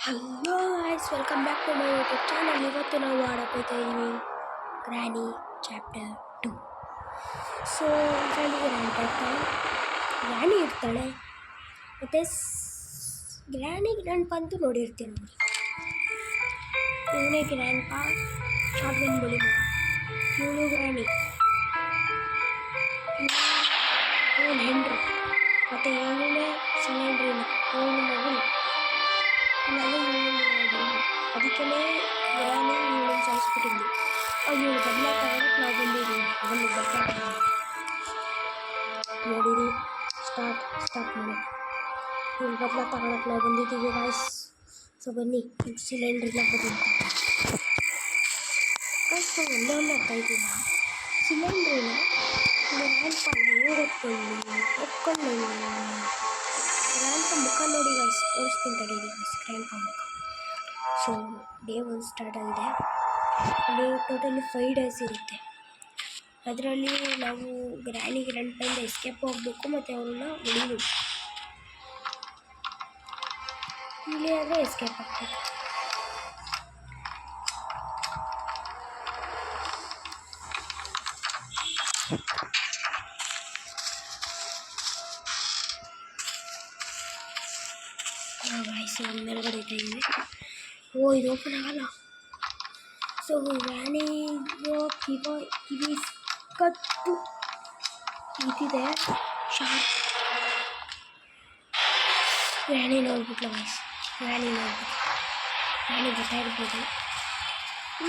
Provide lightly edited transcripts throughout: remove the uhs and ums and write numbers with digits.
Hello guys, welcome back to my YouTube channel. ಇವತ್ತು ನಾವು ಆಡೋಕೋತಾ ಇದ್ದೀವಿ ಗ್ರ್ಯಾನಿ ಚಾಪ್ಟರ್ 2. ಸೊ ಇದರಲ್ಲಿ ಗ್ರ್ಯಾನಿ ಇರ್ತಾಳೆ, ಮತ್ತು ಗ್ರ್ಯಾನಿ ನೆನಪಂತೂ ನೋಡಿರ್ತೀನಿ ನೋಡಿ. ಇವನೇ ಗ್ರ್ಯಾಂಡ್ ಪಾ ಶಾರ್ಟ್ಗನ್ ಬಳಿ ಇವನು ಗ್ರ್ಯಾನಿ, ಇವನು ಹೆಂಡ್ರು, ಮತ್ತು ಇವನೇ ಸಿಲಿಂಡ್ರಿನ ಇವನು ಮಗನು. ಅದಕ್ಕೇ ಗ್ರ್ಯಾನಿ ಇವಳು ಸಾಯಿಸ್ಬಿಟ್ಟಿದ್ವಿ. ಅವಾಗ ಇವಳು ಬದಲಾಗಿ ನಾವು ಬಂದಿದ್ದೀವಿ. ಅವನು ಬದಲಾಗಿ ನೋಡಿರಿ, ಸ್ಟಾರ್ಟ್ ಮಾಡಿ ಇವಳು ಬದಲಾಗಿ ತಗೊಳಕ್ಕೆ ನಾವು ಬಂದಿದ್ದೀವಿ ಗಾಯ್ಸ್. ಸೊ ಬನ್ನಿ, ಸಿಲಿಂಡ್ರಿನ ಬದಲು ಗಾಯ್ಸ್. ನಾವು ಒಂದೇ ಆಗ್ತಾಯಿದ್ದೀವಿ. ಸಿಲಿಂಡ್ರಿನ ರ್ಯಾಂಪ್ ಹೆಂಗೆ ಎತ್ಕೊಂಡು ರ್ಯಾಂಪ್ ಮುಖ ನೋಡಿ ಗಾಯ್ಸ್, ತೋರಿಸ್ತೀನಿ ತಡೀರಿ ಗಾಯ್ಸ್. ರ್ಯಾಂಪ್ ಮುಖ. ಸೊ ಡೇ 1 ಸ್ಟಾರ್ಟ್ ಆಗಿದೆ. ಅಲ್ಲಿ ಟೋಟಲಿ 5 ಡೇಸ್ ಇರುತ್ತೆ. ಅದರಲ್ಲಿ ನಾವು ಗ್ರ್ಯಾನಿಗೆ ರಂಟಿಂದ ಎಸ್ಕೇಪ್ ಹೋಗಬೇಕು ಮತ್ತು ಅವ್ರನ್ನ ಹೊಡಿಬೇಕು. ಇಲ್ಲಿ ಆದರೆ ಎಸ್ಕೇಪ್ ಆಗ್ಬೇಕು. ಗಾಯ್ಸ್ ಮೇಲ್ಗಡೆ ಇದ್ದೀವಿ. ಇದು ಓಪನ್ ಆಗಲ್ಲ. ಸೊ ಗ್ರ್ಯಾನಿಗೆ ಕಿವಿ ಕತ್ತು ಇದಿದೆ ಶಾರ್ಪ್. ಗ್ರ್ಯಾನಿ ನೋಡ್ಬಿಟ್ಲ ಗಾಯ್ಸ್, ಗ್ರ್ಯಾನಿ ಗೊತ್ತಾಗಿರ್ಬೋದು.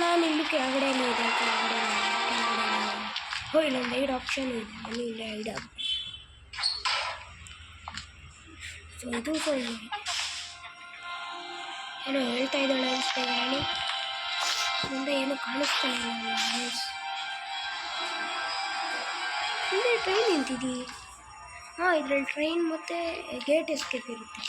ನಾನು ಇಲ್ಲಿ ಕೆಳಗಡೆನೇ ಇದೆ, ಕೆಳಗಡೆ ಇಲ್ಲೊಂದು 5 ಆಪ್ಷನ್ ಇದೆ. ನಾನು ಇಲ್ಲೇ 5 ಸೊ ಇದು ಏನೋ ಹೇಳ್ತಾ ಇದ್ದಾಳೆ ಅನಿಸುತ್ತೆ ಗ್ರ್ಯಾನಿ. ಮುಂದೆ ಏನು ಕಾಣಿಸ್ತಾ ಇಲ್ಲ. ಹಿಂದೆ ಟ್ರೈನ್ ನಿಂತಿದ್ದೀ. ಇದರಲ್ಲಿ ಟ್ರೈನ್ ಮತ್ತು ಗೇಟ್ ಎಸ್ಕೇಪ್ ಇರುತ್ತೆ.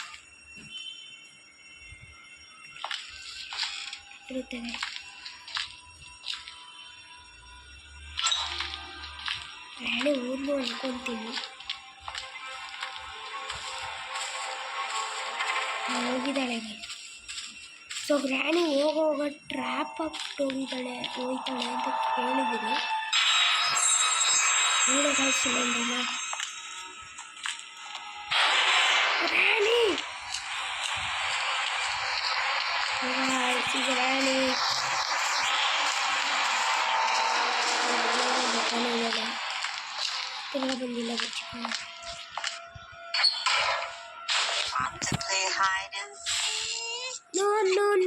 ಗ್ರ್ಯಾನಿ ಊರ್ಲು ಅನ್ಕೊತೀನಿ. ಹೋಗಿದ್ದಾಳೆ. ಸೊ ಗ್ರ್ಯಾನಿ ಹೋಗುವಾಗ ಟ್ರ್ಯಾಪ್ ಹಾಕ್ಬಿಟ್ಟು ಹೋಯ್ತಾಳೆ ಅಂತ ಕೇಳಿದ್ದೀನಿ. ನೋಡಿ ಸಿಲಿಂಡರ್ನ ಗ್ರ್ಯಾನಿ ತಿರ್ಗಾ ಬಂದಿಲ್ಲ ಬಚ್ಚಿಕೊಂಡು.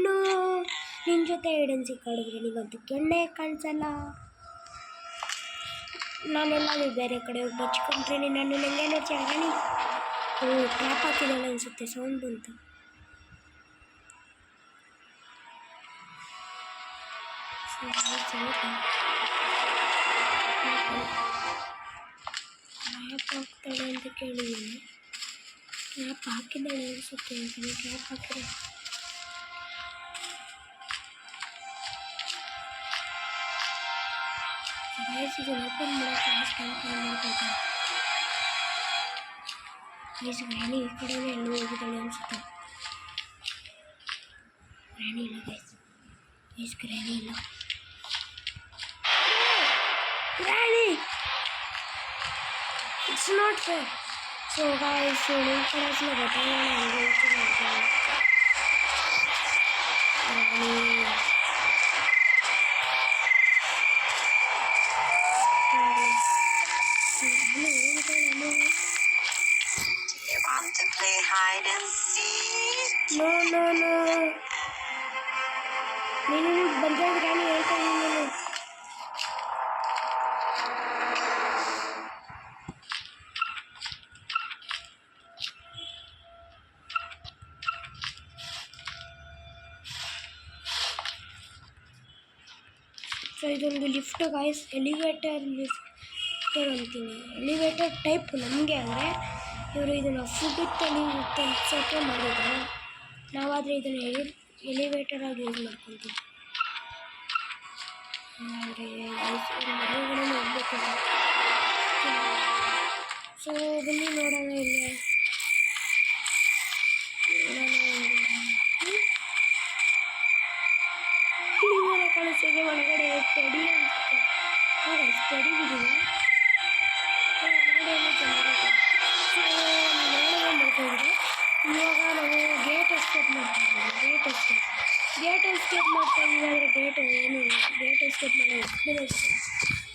ನೋ ನಿನ್ನ ಜೊತೆ ಐಡನ್ ಸಿಕ್ಕಾಡಿದ್ರೆ ನಿಗಂತೂ ಕೆಣ್ಣೆ ಕಾಣಿಸಲ್ಲ. ನಾನೆಲ್ಲಾದ್ರೂ ಬೇರೆ ಕಡೆ ಹೋಗಿ ಬಚ್ಕೊಂಡ್ರೆ ನಾನು ನಂಗೇನೋ ಗ್ರ್ಯಾನಿ ಟ್ರ್ಯಾಪ್ ಹಾಕಿದ್ದಾಳೆ ಅನಿಸುತ್ತೆ. ಸೌಂಡ್ ಬಂತು. ಟ್ರ್ಯಾಪ್ ಹಾಕ್ತಾಳೆ ಅಂತ ಕೇಳಿದ್ದೀನಿ. ಟ್ರ್ಯಾಪ್ ಹಾಕಿದ್ದಾಳೆ ಅನಿಸುತ್ತೆ. ಟ್ರ್ಯಾಪ್ ಹಾಕಿದ್ರೆ ಇದು ಓಪನ್ ಮಾಡೋಕ್ಕೆ ಮಾಡ್ಕೊಳ್ತಾರೆ. ಗ್ರ್ಯಾನಿ ಈ ಕಡೆನೇ ಎಲ್ಲೂ ಹೋಗಿದ್ದಾಳೆ ಅನಿಸುತ್ತೆ. ಗ್ರ್ಯಾನಿ ಇಲ್ಲ ಗ್ರ್ಯಾನಿ ಇಲ್ಲ. Granny it's not fair. So guys ಈ ಕಡೆ ಗೊತ್ತಾಗೋಣ ನೀನು ಬಂದೆ ಗ್ರ್ಯಾನಿ ಹೇಳ್ತಾ ಇದ್ದೀನಿ. ಸೊ ಇದೊಂದು ಲಿಫ್ಟ್ ಗಾಯ್ಸ್, ಎಲಿವೇಟರ್ ಅಂತೀನಿ. ಎಲಿವೇಟರ್ ಟೈಪ್ ನಮಗೆ ಅಂದರೆ ಇವರು ಇದನ್ನು ಫುಡ್ಡಲ್ಲಿ ತಲ್ಸೋಕ್ಕೆ ಮಾಡಿದ್ರು. ನಾವಾದರೆ ಇದನ್ನು ಎಲಿವೇಟರಾಗಿ ಯೂಸ್ ಮಾಡ್ಕೊತೀವಿ. ಆದರೆ ಮನೆಗಳೇ ಹೋಗ್ಬೇಕು. ಸೊ ಬನ್ನಿ ನೋಡೋಣ. ಇಲ್ಲೇ ಸ್ಟಡಿ ಅನಿಸುತ್ತೆ. ಹಾಗೆ ಸ್ಟಡಿ ಬಿದ್ದಿದೆ. ಹೊರಗಡೆ ಚೆನ್ನಾಗಿದೆ. ಸೊ ನಾನು ಮಾಡ್ತಾಯಿದ್ದೆ. ಇವಾಗ ನಾವು ಗೇಟ್ ಎಸ್ಕೇಪ್ ಮಾಡ್ತಾಯಿದ್ದೀವಿ. ಗೇಟ್ ಎಸ್ಕೇಪ್ ಮಾಡ್ತಾಯಿದ್ದೀವಿ ಆದರೆ ಗೇಟ್ ಎಸ್ಕೇಪ್ ಮಾಡೋ ಎಕ್ಸ್ಪೀರಿಯನ್ಸ್.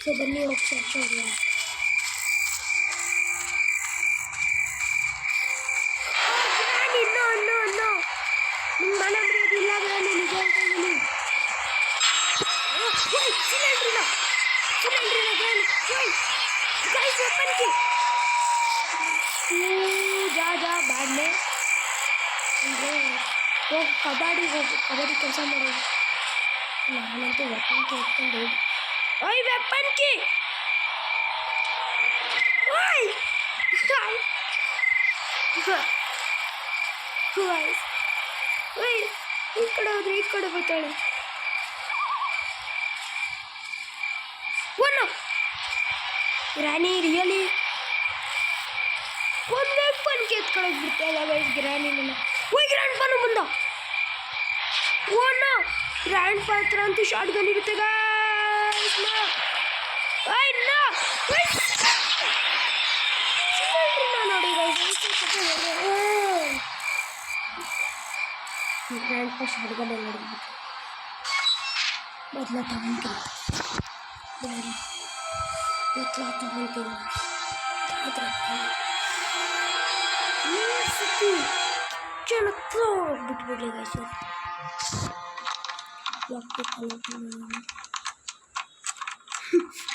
ಸೊ ಬನ್ನಿ ಹೋಗಿ ಸರ್ಚ್ ಹೋಗೋಣ. ನಿಮ್ಮ ಮನೆ ಬರೆಯೋದಿಲ್ಲ ನಾನು ನಿಜ ಹೇಳ್ತಾಯಿದ್ದೀನಿ. ಜಾ ಬಾಡ್ಲೆ ಅಂದರೆ ಹೋಗಿ ಕಬಡ್ಡಿ ಕೆಲಸ ಮಾಡೋದು. ನಾನಂತೂ ವೆಪನ್ಕಿ ಎತ್ಕೊಂಡು ಹೋಗಿ ಓಯ್ ವೆಪನ್ಕಿ ಓಯ್ ಓಯ್ ಈ ಕಡೆ ಹೋದ್ರೆ ಈ ಕಡೆ ಬರ್ತಾಳೆ. ಒನ್ನು ಗ್ರಾನಿ ರಿಯಲಿ ಒಂದು ವೆಪನ್ಕಿ ಎತ್ಕೊಳ್ಳೋಕೆ ಬಿಡ್ತಾಯಿಲ್ಲ ಗೈಸ್ ಗ್ರಾನಿನ. ಓಯ್ ಗ್ರ್ಯಾಂಡ್ ಪಾನು ಬಂದ. ಓನೋ ಗ್ರ್ಯಾಂಡ್ ಪಾ ಹತ್ರ ಅಂತೂ ಶಾರ್ಟ್ ಗನ್ ಇರುತ್ತೆ ಗೈಸ್. ನೋಡಿ ಗೈಸ್ ಗ್ರ್ಯಾಂಡ್ ಪಾ ಶಾರ್ಟ್ ಗನ್ ಎಲ್ಲ ನೋಡಿಬಿಟ್ಟು ಬದಲ ತಗೊಂತೀನಿ. ಬಿಟ್ಬಿಡ್ಲಿ ಗೈಸ್.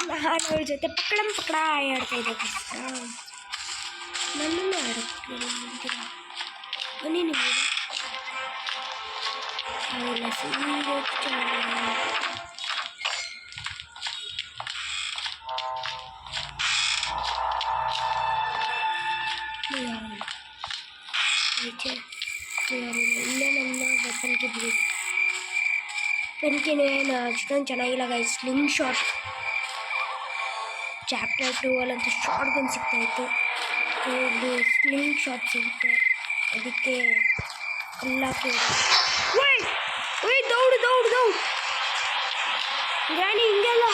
ನಾನು ಅವ್ರ ಜೊತೆ ಪಕಡ ಆಡ್ತಾ ಇದ್ದೆ ಗೈಸ್. ನನ್ನನ್ನು ಆಡ್ತೀನಿ ನೀನು ಅವೆಲ್ಲ ಇಲ್ಲೇ ನನ್ನ ವೆಪನ್ಗೆ ಬಿಡಿ. ಪೆನ್ಕಿನೇ ಅಷ್ಟೊಂದು ಚೆನ್ನಾಗಿಲ್ಲ ಗೈಸ್. ಸ್ಲಿಂಗ್ ಶಾಟ್ ಚಾಪ್ಟರ್ 2 ಅಲ್ಲಂತೂ ಶಾರ್ಟ್ ಗನ್ ಸಿಗ್ತಾಯಿತ್ತು. ಇದು ಸ್ಲಿಂಗ್ ಶಾಟ್ ಸಿಗುತ್ತೆ, ಅದಕ್ಕೆ ಕಲ್ಲಾಕಿ ಓಯ್ ದೌಡು ಗ್ರಾನಿ ಹಿಂಗೆಲ್ಲ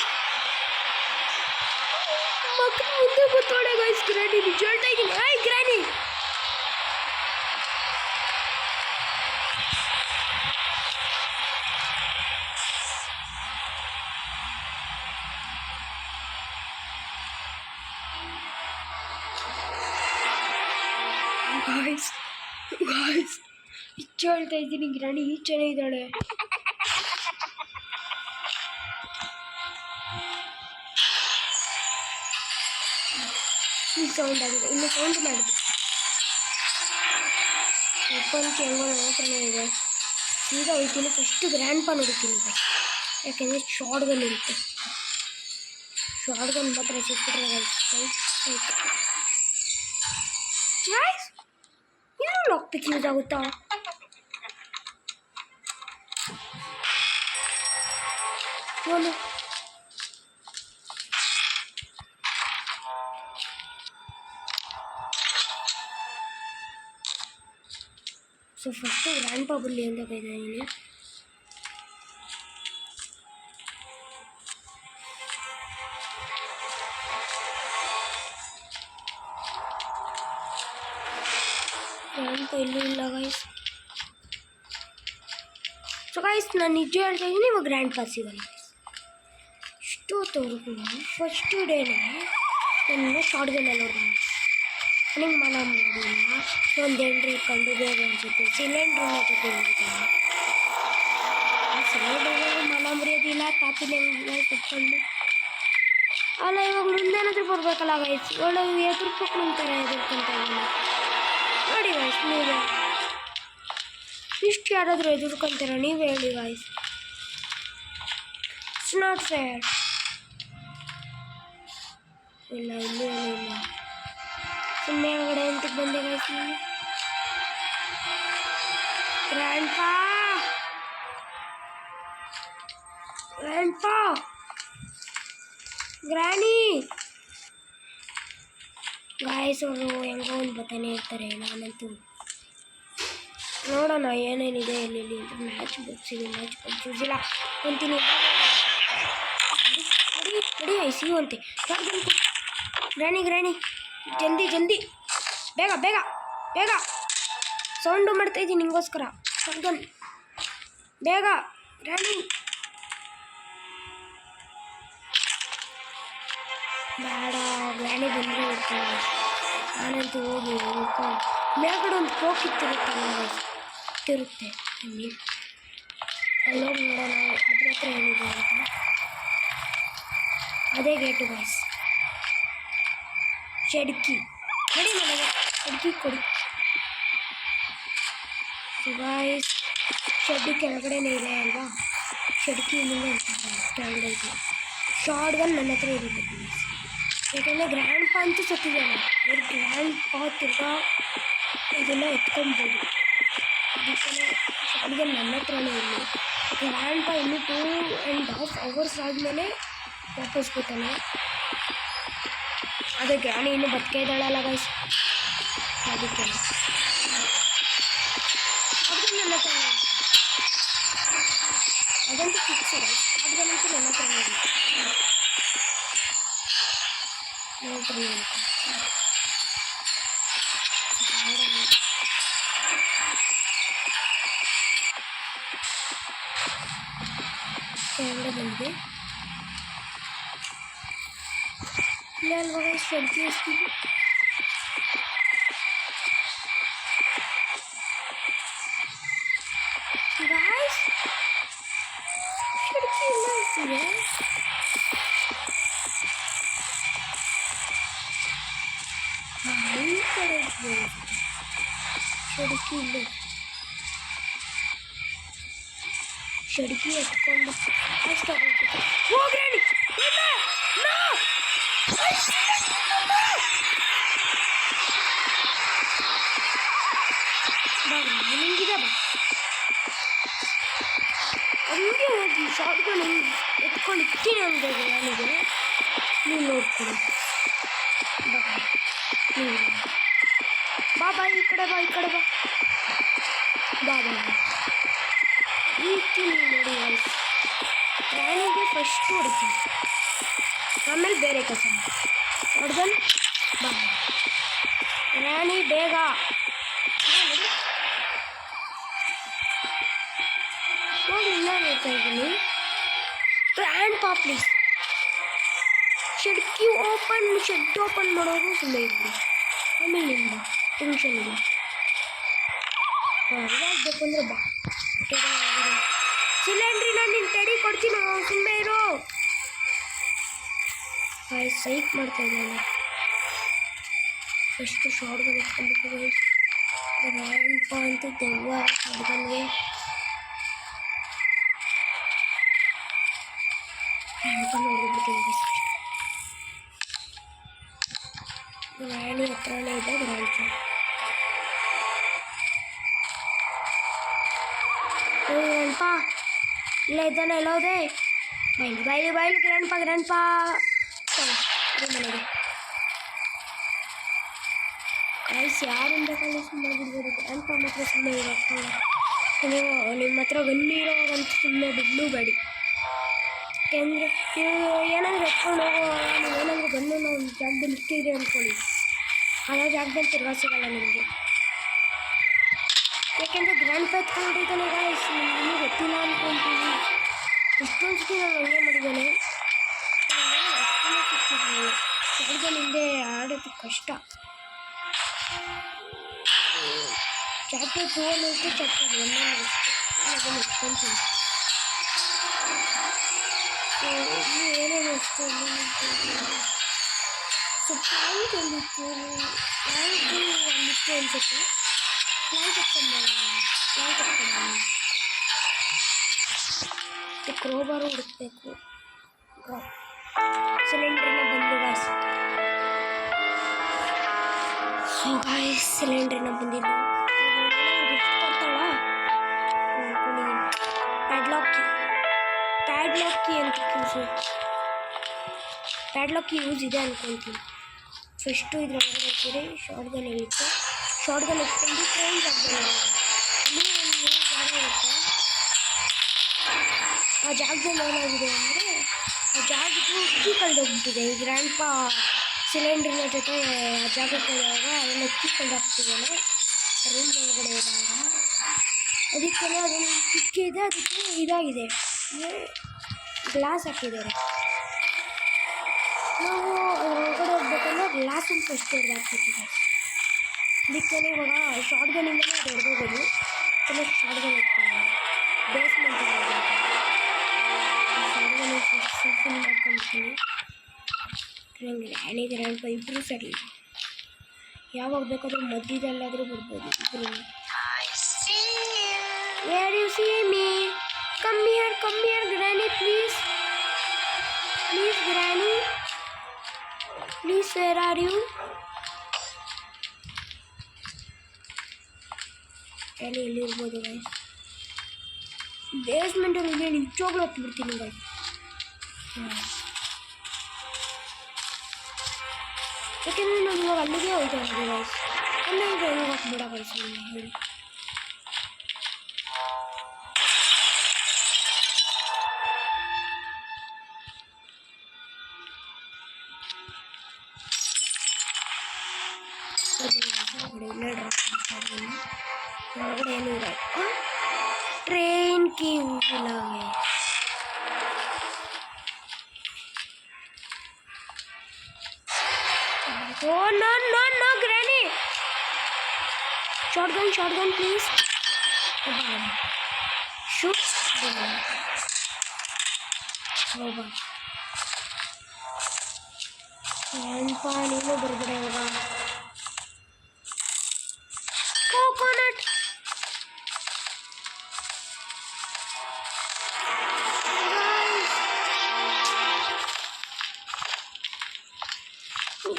ಮಕ್ಕಳು ಮುಂದೆ ಗೊತ್ತಾಳೆ ಗೈಸ್. ಗ್ರಾನಿ ನಿಜ ಹೇಳ್ತಾ ಇದ್ದೀನಿ. ಗ್ರಾನಿ ಗಾಯ್ಸ್ ಈಚೆ ಹೇಳ್ತಾ ಇದ್ದೀನಿ. ಗ್ರಾನಿ ಈಚೆನೇ ಇದ್ದಾಳೆ. ಈ ಸೌಂಡ್ ಆಗಿದೆ. ಇನ್ನು ಸೌಂಡ್ ಮಾಡಿಬಿಟ್ಟು ವೆಪನ್ಗೆ ಹೆಂಗೋ ನನ್ನ ಹತ್ರನೇ ಇದೆ. ಸೀದಾ ಹೋಗ್ತೀನಿ. ಫಸ್ಟು ಗ್ರ್ಯಾಂಡ್ ಪಾ ನೋಡ್ತೀನಿ ಗೈಸ್, ಯಾಕೆಂದರೆ ಶಾರ್ಟ್ ಗನ್ ಇರುತ್ತೆ. ಶಾರ್ಟ್ ಗನ್ ಮಾತ್ರ ಸಿಕ್ಬಿಟ್ರೆ ಗೈಸ್ ಇನ್ನೂ ಲಾಕ್ ಪಿಕ್ ಯೂಸ್ ಆಗುತ್ತಾ? ಒಂದು ಸೊ ಫಸ್ಟು ಗ್ರ್ಯಾಂಡ್ ಪಾ ಬರಲಿ ಅಂತ ಬೈದಿದ್ದೀನಿ. ಗ್ರ್ಯಾಂಡ್ ಪಾ ಎಲ್ಲೂ ಇಲ್ಲ ಗೈಸ್. ಸೊ ಗೈಸ್ ನಾನು ನಿಜ ಹೇಳ್ತಾ ಇದ್ದೀನಿ, ಇವಾಗ ಗ್ರ್ಯಾಂಡ್ ಪಾ ಸಿಗಲ್ಲ ಗೈಸ್. ಇಷ್ಟೊತ್ತವರೆಗೂ ಫಸ್ಟು ಡೇನೇ ನನ್ನ ಶಾರ್ಟ್ ಗನ್ ಎಲ್ಲ ನೋಡಿದ್ದೀನಿ. ನನಗೆ ಮನ ಮಾಡಿಲ್ಲ. ಒಂದು ಎಂಟ್ರಿ ಇಟ್ಕೊಂಡು ಬೇಗ ಅನಿಸುತ್ತೆ. ಸಿಲಿಂಡ್ರನ್ನ ತಗೊಂಡಿರ್ತೀನಿ. ಸಿಲಿಂಡರ್ ಮನ ಮುರಿಯೋದಿಲ್ಲ. ತಾಪಿನ ಕಟ್ಕೊಂಡು ಅಲ್ಲ ಇವಾಗ ಮುಂದೇನಾದ್ರೂ ಬರಬೇಕಲ್ಲ ಗೈಸ್. ಒಳ್ಳೆ ಎದುರ್ಬೇಕು ನಿಂತಾರೆ ಎದುರ್ಕೊಂತ ಇದ್ದೀನಿ ನೋಡಿ ಗೈಸ್. ನೀವೇ ಇಷ್ಟು ಯಾರಾದರೂ ಎದುರ್ಕೊಂತೀರ ನೀವೇ ಹೇಳಿ ಗೈಸ್. It's not fair. ಇಲ್ಲ ಇಲ್ಲೂ ಇಲ್ಲ. ಸುಮ್ಮನೆ ಹೊರಗಡೆ ಎಂತಕ್ಕೆ ಬಂದೆ ಗೈಸ್ ನೀವು? ಗ್ರ್ಯಾಂಡ್ ಪಾ ಗ್ರಾನಿ ಗಾಯ್ಸ್ ಅವರು ಹೆಂಗೋ ಒಂದು ಬತಾನೆ ಇರ್ತಾರೆ. ನಾನಂತೂ ನೋಡೋಣ ಏನೇನಿದೆ ಎಲ್ಲಿ ಅಂತ. ಮ್ಯಾಚ್ ಬಾಕ್ಸ್ ಯೂಸ್ ಇಲ್ಲ ಅಂತೀನಿ. ನೋಡಿ ಸಿಗುವಂತೆ ಗ್ರಾಣಿ ಜಲ್ದಿ ಜಲ್ದಿ ಬೇಗ ಬೇಗ ಬೇಗ ಸೌಂಡು ಮಾಡ್ತಾಯಿದ್ದೀನಿ ನಿಂಗೋಸ್ಕರ ಶಾರ್ಟ್ಗನ್ ಬೇಗ ಗ್ರಾಣಿ ಬೇಡ ಗ್ರಾಣಿ ಬಂದರೆ ಇರ್ತಾನೆ ನಾನಂತೂ ಹೋಗಿ ಮೇಲ್ಗಡೆ ಒಂದು ಪೋಕ್ ಇತ್ತಿರುತ್ತೆ ಅಲ್ಲಿ ಅಲ್ಲೋಗಿ ನೋಡೋಣ ಅದ್ರ ಹತ್ರ ಏನಿದೆ ಅಂತ ಅದೇ ಗೇಟು ಗೈಸ್ ಚಡ್ಕಿ ಕೊಡಿ ನನಗೆ ಚಡ್ಕಿ ಕೊಡಿ ಗೈಸ್ ಶೆಡ್ಡು ಕೆಳಗಡೆನೇ ಇದೆ ಅಲ್ವಾ ಚಡ್ಕಿ ಇಲ್ಲಿಂದ ಕೆಳಗಡೆ ಇದೆ ಶಾರ್ಟ್ಗನ್ ನನ್ನ ಹತ್ರ ಇರುತ್ತೆ ಗೈಸ್ ಯಾಕಂದರೆ ಗ್ರ್ಯಾಂಡ್ ಪಾ ಅಂತೂ ಸತ್ತಿದ್ದಾನೆ ಅವ್ರು ಗ್ರ್ಯಾಂಡ್ ಪಾ ತಿರ್ಗಾ ಇದೆಲ್ಲ ಎತ್ಕೊಬೋದು ಅದಕ್ಕೆ ಶಾರ್ಟ್ಗನ್ ನನ್ನ ಹತ್ರನೇ ಇಲ್ಲಿ ಗ್ರ್ಯಾಂಡ್ ಪಾ ಇನ್ನೂ 2.5 hours ಆದಮೇಲೆ ವಾಪಸ್ ಕೊಟ್ಟಾನೆ ಅದೇ ಗ್ರಾಣಿ ಇನ್ನೂ ಬದುಕೆ ಇದ್ದಾಳಲ್ಲ ಗೈಸ್ ಅದಕ್ಕೆ ಶಾರ್ಟ್ಗನ್ ನನ್ನ ಹತ್ರ ಅದಂತೂ ಫಿಕ್ಸ್ ಗೈಸ್ ಶಾರ್ಟ್ಗನ್ ಅಂತೂ ನನ್ನ ಹತ್ರ ಕೆಳಗಡೆ ಬಂದಿದೆ ಇಲ್ಲ ಅಲ್ವಾ ಗೈಸ್ ಶೆಡ್ಕಿ ಎಷ್ಟಿದೆ ಗೈಸ್ ಶೆಡ್ಕಿ ಇಲ್ಲ ಎಷ್ಟಿದೆ ಈ ಕಡೆ ಶೆಡ್ಕಿ ಇಲ್ಲ ಶೆಡ್ಕಿ ಎತ್ಕೊಂಡು ಅಷ್ಟು ಹೋಗ್ರಾಣಿ ನಿಂಗಿದೆ ಬಾ ಹಂಗೆ ಹೋಗಿ ಶಾರ್ಟ್ಗನ್ ಎತ್ಕೊಂಡು ಇರ್ತೀನಿ ಅಂದಾಗ ನನಗೆ ನೀವು ನೋಡ್ಕೊಡಿ ಬಾ ಈ ಕಡೆ ಬಾ ಬಾ ಈತೀನಿ ನೋಡಿ ಗೈಸ್ ರಾಣಿಗೆ ಫಸ್ಟ್ ಹೊಡಿತೀನಿ ಆಮೇಲೆ ಬೇರೆ ಕೆಲಸ ಶಾರ್ಟ್ಗನ್ ಬಾ ರಾಣಿ ಬೇಗ ನೋಡಿ ಇಲ್ಲ ನೋಡ್ತಾ ಇದ್ದೀನಿ ಗ್ರ್ಯಾಂಡ್ ಪಾ ಪ್ಲೀಸ್ ಶೆಡ್ ಓಪನ್ ಮಾಡೋದು ಸುಮ್ಮನೆ ಇದ್ವಿ ಆಮೇಲೆ ನಿಂದ ಟೆನ್ಷನ್ ಇಲ್ಲ ಇದಾಗಬೇಕು ಅಂದರೆ ಬಾ ಸಿಲಿಂಡ್ರಿ ನಾನು ನಿನ್ನ ತಡಿ ಕೊಡ್ತೀನಿ ಸುಮ್ಮನೆ ಇರು ಸೈಕ್ ಮಾಡ್ತಾ ಇದ್ದಾನೆ ಫಸ್ಟು ಶಾರ್ಟ್ಗನ್ ಎತ್ಕೊಬೇಕು ಗ್ರ್ಯಾಂಡ್ ಪಾ ಅಂತ ದೆವ್ವ ಶಾರ್ಟ್ಗನ್ಗೆ ನೋಡ್ಬಿಟ್ಟು ರಾಣಿ ಹತ್ರನೇ ಇದೆ ಗ್ರ್ಯಾಂಡ್ ಪಾ ಇಲ್ಲ ಇದ್ದಾನೆ ಎಲ್ಲೋದೆ ಬಾಯಿಲಿ ಗ್ರ್ಯಾಂಡ್ ಪಾ ಮನೆಗೆ ಕಾಯಿಸಿ ಯಾರಿಂದ ಕಾಲೇಜ್ ಸುಮ್ಮನೆ ಬಿಡ್ಬೋದು ಗ್ರ್ಯಾಂಡ್ ಪಾ ಮಾತ್ರ ಸುಮ್ಮನೆ ಇರೋಕ್ಕೆ ನೀವು ನಿಮ್ಮ ಹತ್ರ ಗನ್ನಿ ಇರೋವಾಗಂತ ಸುಮ್ಮನೆ ಬಿಡಲೂಬೇಡಿ ಯಾಕೆಂದರೆ ನೀವು ಏನಾದರೂ ಎತ್ಕೊಂಡು ಹೋಗೋ ನೀವು ಏನಾದರೂ ಗನ್ನು ನಾವು ಜಾಗದಲ್ಲಿ ಇಟ್ಟಿದ್ರಿ ಅಂದ್ಕೊಳ್ಳಿ ಆ ಜಾಗದಲ್ಲಿ ತಿರ್ಗಾಸಿಗಲ್ಲ ನಿಮಗೆ ಯಾಕೆಂದರೆ ಗ್ರ್ಯಾಂಡ್ ಪಾ ಎತ್ಕೊಂಡಿದ್ದಾನೆ ಗಾಯ್ಸ್ ನಿಮಗೆ ಗೊತ್ತಿಲ್ಲ ಅಂದ್ಕೊಳ್ತೀವಿ ಎಷ್ಟೊಂದು ಸತಿ ನಾನು ಹಂಗೆ ಮಾಡಿದ್ದಾನೆ ಶಾರ್ಟ್ಗನ್ ಹಿಂದೆ ಆಡೋದು ಕಷ್ಟ ಚಾಪ್ಟರ್ 2 ಅನ್ನೋಷ್ಟು ಚಾಪ್ಟರ್ 1 ಅನ್ನೋಷ್ಟು ಅದನ್ನು ಎತ್ಕೊಳ್ತೀನಿ ಏನೇನು ಅಷ್ಟು ಸೊ ಪ್ಲ್ಯಾಂಕ್ ಒಂದಿತ್ತು ಅನಿಸುತ್ತೆ ಪ್ಲ್ಯಾಂಕ್ ಎತ್ಕೊಂಡ್ಬರೋಣ ಕ್ರೋಬಾರು ಹುಡುಕಬೇಕು ಸಿಲಿಂಡ್ರಿನ ಬಂದು ಗಾಯ್ಸ್ ಸಿಲಿಂಡ್ರಿನ ಬಂದಿದ್ದು ಗಿಫ್ಟ್ ಕೊಡ್ತಾಳ ಅನ್ಕೊಂಡಿದ್ದೀನಿ ಪ್ಯಾಡ್ಲಾಕ್ ಕೀ ಅಂತ ಪ್ಯಾಡ್ಲಾಕ್ ಕೀ ಯೂಸ್ ಇದೆ ಅಂದ್ಕೊಳ್ತೀನಿ ಫಸ್ಟು ಇದ್ರೊಳಗಡೆ ಹಾಕಿರಿ ಶಾರ್ಟ್ಗನ್ ಇರುತ್ತೆ ಶಾರ್ಟ್ಗನ್ ಎತ್ಕೊಂಡು ಟ್ರೈನ್ ಜಾಗದಲ್ಲಿ ಇಲ್ಲಿ ಒಂದು ಜಾಗ ಇರುತ್ತೆ ಆ ಜಾಗದಲ್ಲಿ ಏನಾಗಿದೆ ಅಂದರೆ ಜಾಗದ್ದು ಕೀ ಕಳೆದೋಗ್ಬಿಟ್ಟಿದೆ. ಈ ಗ್ರ್ಯಾಂಡ್ ಪಾ ಸಿಲಿಂಡ್ರಿನ ಜೊತೆ ಆ ಜಾಗಕ್ಕೆ ಹೋದಾಗ ಅದನ್ನು ಕೀ ಕಳೆದಾಗ್ತಿದ್ದಾನೆ ರೂಮ್ ಒಳಗಡೆ ಇದ್ದಾಗ. ಅದಕ್ಕೆ ಅದನ್ನು ಕಿಕ್ಕಿದೆ, ಅದಕ್ಕೆ ಇದಾಗಿದೆ, ಗ್ಲಾಸ್ ಹಾಕಿದ್ದಾರೆ. ನಾವು ಹೊರಗಡೆ ಹೋಗ್ಬೇಕಂದ್ರೆ ಗ್ಲಾಸನ್ನು ಫಸ್ಟ್ ಹಾಕ್ತಿದ್ದೀವಿ. ಅದಕ್ಕೆ ಇವಾಗ ಶಾರ್ಟ್ ಗನ್ನಿಂದಲೇ ಅದು ಹೊಡೆದೋಗೋದು. ಶಾರ್ಟ್ ಗನ್ ಇರ್ತೀವಿ ಬೇಸ್ಮೆಂಟ್ ಶಾರ್ಟ್ ಗನ್ ಫುಲ್ ಮಾಡ್ಕೊಳ್ತೀವಿ. ನನಗೆ ಗ್ರ್ಯಾಂಡ್ ಪಾ ಇಬ್ಬರು ಸರಿ, ಯಾವಾಗ ಬೇಕಾದರೂ ಮಧ್ಯದಲ್ಲಾದರೂ ಬರ್ಬೋದು ಇಬ್ಬರು. Where you see me? Come here, Granny, please. Please, Granny. Please, where are you? Granny, ಎಲ್ಲಿ ಇರ್ಬೋದು ಗೈಸ್? ಬೇಸ್ಮೆಂಟಲ್ಲಿ ಇದೆ, ನಿಜವಾಗ್ಲೂ ಹತ್ಬಿಡ್ತೀನಿ ಗೈಸ್. ಯಾಕೆಂದರೆ ನಾನು ಇವಾಗ ಅಲ್ಲಿಗೆ ಹೋಗ್ತಾ ಇದ್ದೀನಿ ಗೈಸ್. ಅಲ್ಲೇ ಇದೆ ಹೆಂಗೆ ಹಾಕ್ಬಿಡ ಗೈಸ್ ಹೇಳಿ. ಒಳಗಡೆ ಏನು ಇಲ್ಲ, ಟ್ರೈನ್ ಕೀ ಇಲ್ಲ. Oh no no no Granny! Shotgun please. Shoot. ಹೋಗ ಏನಪ್ಪ ನೀನು ಬರ್ಬಿಡೆ ಹೋಗ. ಕೋಕೋನಟ್